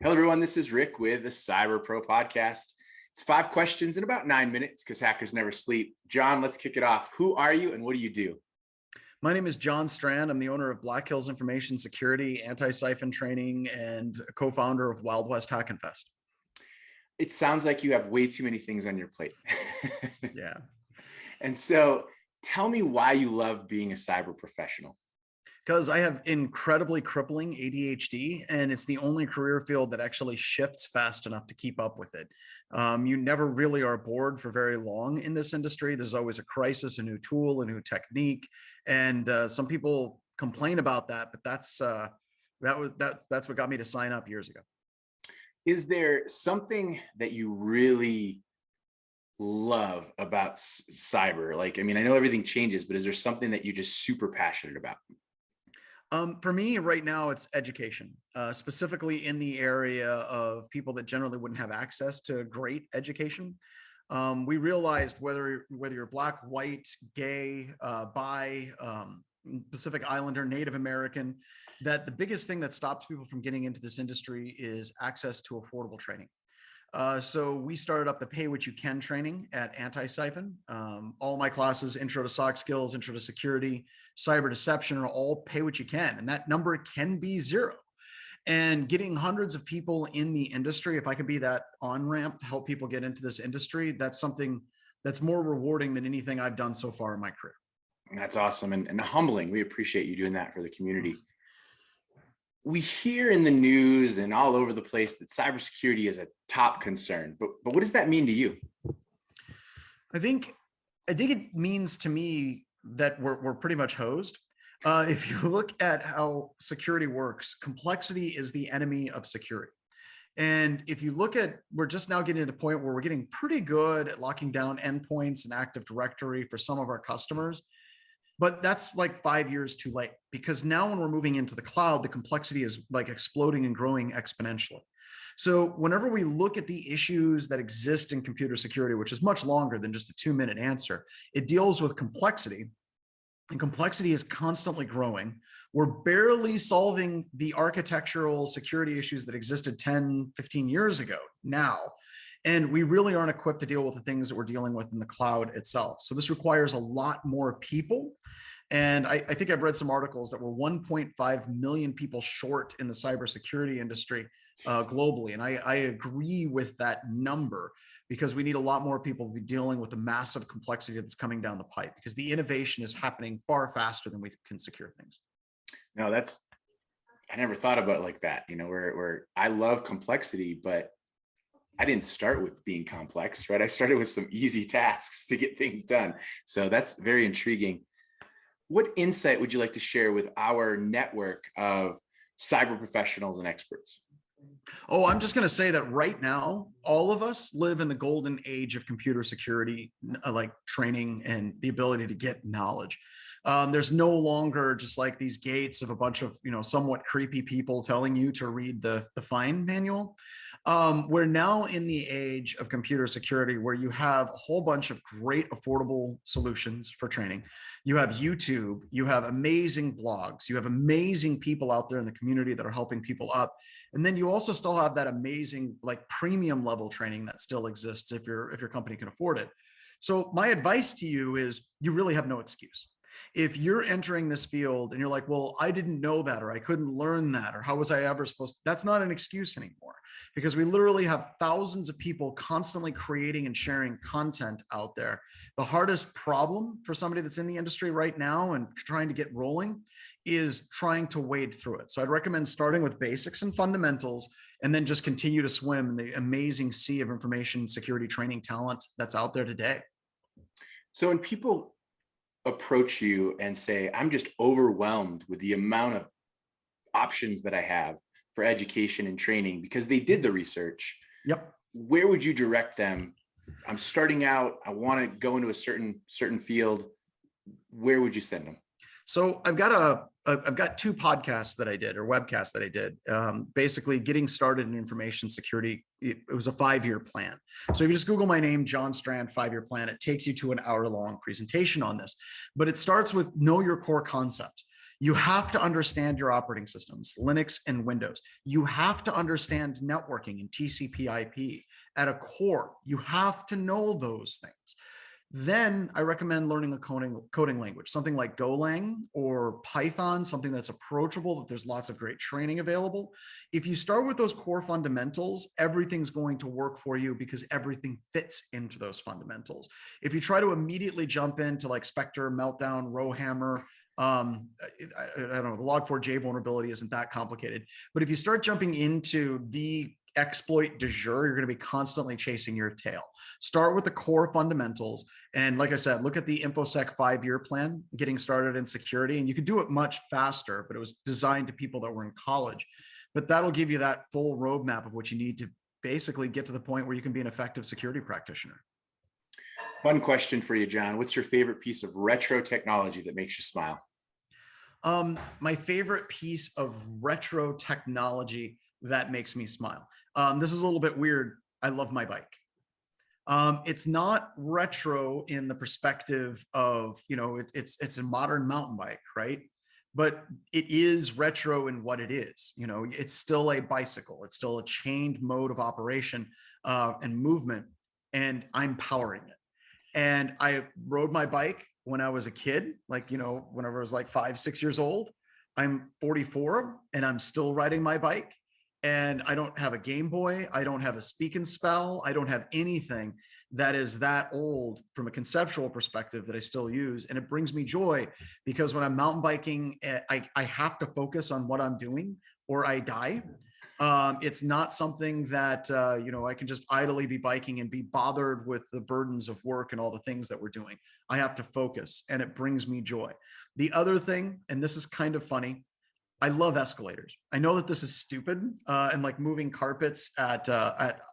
Hello, everyone. This is Rick with the Cyber Pro podcast. It's 5 questions in about 9 minutes because hackers never sleep. John, let's kick it off. Who are you and what do you do? My name is John Strand. I'm the owner of Black Hills Information Security, anti-siphon training, and a co-founder of Wild West Hack and Fest. It sounds like you have way too many things on your plate. Yeah. And so tell me why you love being a cyber professional. Because I have incredibly crippling ADHD, and it's the only career field that actually shifts fast enough to keep up with it. You never really are bored for very long in this industry. There's always a crisis, a new tool, a new technique, and some people complain about that. But that's what got me to sign up years ago. Is there something that you really love about cyber? I know everything changes, but is there something that you're just super passionate about? For me right now, it's education, specifically in the area of people that generally wouldn't have access to great education. We realized whether you're black, white, gay, bi, Pacific Islander, Native American, that the biggest thing that stops people from getting into this industry is access to affordable training. So we started up the pay what you can training at Anti-Siphon. All my classes, intro to SOC skills, intro to security, cyber deception, are all pay what you can. And that number can be zero. And getting hundreds of people in the industry, if I could be that on-ramp to help people get into this industry, that's something that's more rewarding than anything I've done so far in my career. That's awesome and humbling. We appreciate you doing that for the community. We hear in the news and all over the place that cybersecurity is a top concern, but what does that mean to you? I think it means to me that we're pretty much hosed. If you look at how security works, complexity is the enemy of security. And if you look at, we're just now getting to the point where we're getting pretty good at locking down endpoints and Active Directory for some of our customers. But that's like 5 years too late, because now when we're moving into the cloud, the complexity is like exploding and growing exponentially. So whenever we look at the issues that exist in computer security, which is much longer than just a 2-minute answer, it deals with complexity, and complexity is constantly growing. We're barely solving the architectural security issues that existed 10, 15 years ago now. And we really aren't equipped to deal with the things that we're dealing with in the cloud itself. So this requires a lot more people. And I think I've read some articles that we're 1.5 million people short in the cybersecurity industry globally. And I agree with that number, because we need a lot more people to be dealing with the massive complexity that's coming down the pipe, because the innovation is happening far faster than we can secure things. No, I never thought about it like that. Where I love complexity, but I didn't start with being complex, right? I started with some easy tasks to get things done. So that's very intriguing. What insight would you like to share with our network of cyber professionals and experts? Oh, I'm just going to say that right now, all of us live in the golden age of computer security, like training and the ability to get knowledge. There's no longer just like these gates of a bunch of, somewhat creepy people telling you to read the fine manual. We're now in the age of computer security, where you have a whole bunch of great affordable solutions for training. You have YouTube, you have amazing blogs, you have amazing people out there in the community that are helping people up. And then you also still have that amazing like premium level training that still exists if your company can afford it. So my advice to you is you really have no excuse. If you're entering this field and you're like, well, I didn't know that, or I couldn't learn that, or how was I ever supposed to, that's not an excuse anymore, because we literally have thousands of people constantly creating and sharing content out there. The hardest problem for somebody that's in the industry right now and trying to get rolling is trying to wade through it. So I'd recommend starting with basics and fundamentals, and then just continue to swim in the amazing sea of information security training talent that's out there today. So when people approach you and say, I'm just overwhelmed with the amount of options that I have for education and training, because they did the research, Yep. Where would you direct them? I'm starting out, I want to go into a certain field. Where would you send them? So I've got 2 podcasts that I did, or webcasts that I did, basically getting started in information security. It was a 5-year plan. So if you just Google my name, John Strand, 5-year plan, it takes you to an hour-long presentation on this. But it starts with know your core concepts. You have to understand your operating systems, Linux and Windows. You have to understand networking and TCPIP at a core. You have to know those things. Then I recommend learning a coding language, something like Golang or Python, something that's approachable, that there's lots of great training available. If you start with those core fundamentals, everything's going to work for you because everything fits into those fundamentals. If you try to immediately jump into like Spectre, Meltdown, Rowhammer, I don't know, the Log4j vulnerability isn't that complicated. But if you start jumping into the exploit du jour, you're going to be constantly chasing your tail. Start with the core fundamentals. And like I said, look at the InfoSec 5-year plan, getting started in security. And you can do it much faster, but it was designed to people that were in college. But that'll give you that full roadmap of what you need to basically get to the point where you can be an effective security practitioner. Fun question for you, John. What's your favorite piece of retro technology that makes you smile? My favorite piece of retro technology that makes me smile. This is a little bit weird. I love my bike. It's not retro in the perspective of, you know, it's a modern mountain bike, right? But it is retro in what it is. You know, it's still a bicycle. It's still a chained mode of operation and movement, and I'm powering it. And I rode my bike when I was a kid, like, you know, whenever I was like 5, 6 years old. I'm 44 and I'm still riding my bike. And I don't have a Game Boy. I don't have a Speak and Spell. I don't have anything that is that old from a conceptual perspective that I still use. And it brings me joy because when I'm mountain biking, I have to focus on what I'm doing or I die. It's not something that, you know, I can just idly be biking and be bothered with the burdens of work and all the things that we're doing. I have to focus and it brings me joy. The other thing, and this is kind of funny, I love escalators. I know that this is stupid and like moving carpets at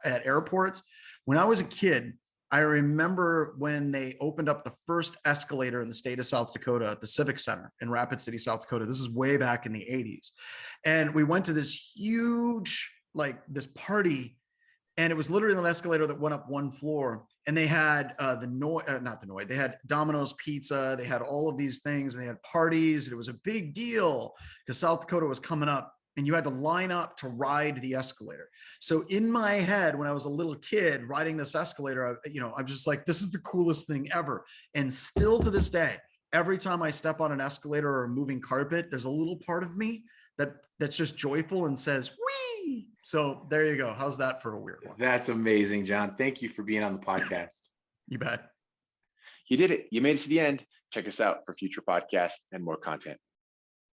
airports. When I was a kid, I remember when they opened up the first escalator in the state of South Dakota at the Civic Center in Rapid City, South Dakota. This is way back in the 80s. And we went to this huge, like this party, and it was literally an escalator that went up one floor. And they had they had Domino's Pizza. They had all of these things and they had parties. And it was a big deal because South Dakota was coming up and you had to line up to ride the escalator. So in my head, when I was a little kid riding this escalator, I'm just like, this is the coolest thing ever. And still to this day, every time I step on an escalator or a moving carpet, there's a little part of me that's just joyful and says, wee. So there you go. How's that for a weird one? That's amazing, John. Thank you for being on the podcast. You bet. You did it. You made it to the end. Check us out for future podcasts and more content.